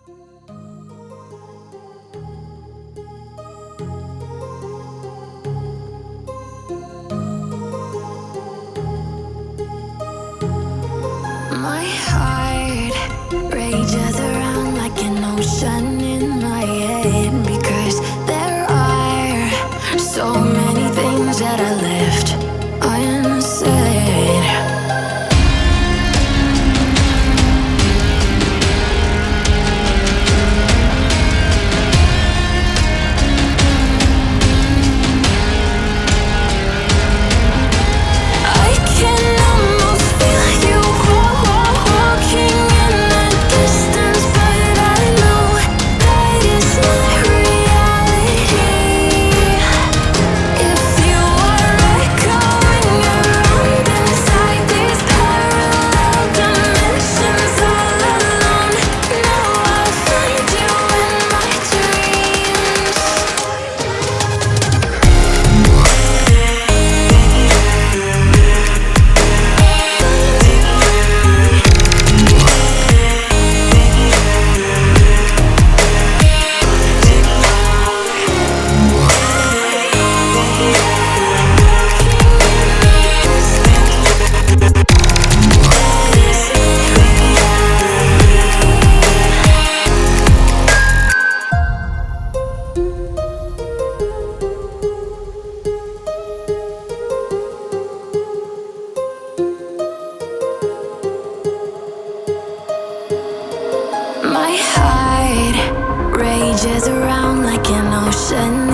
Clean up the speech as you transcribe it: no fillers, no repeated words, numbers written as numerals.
My heart rages around like an ocean in my head, because there are so many things that I left unsaid. I can almost feel you walking in the distance, but I know that is not reality. If you are echoing around inside these parallel dimensions all alone, now I'll find you in my dreams. My heart rages around like an ocean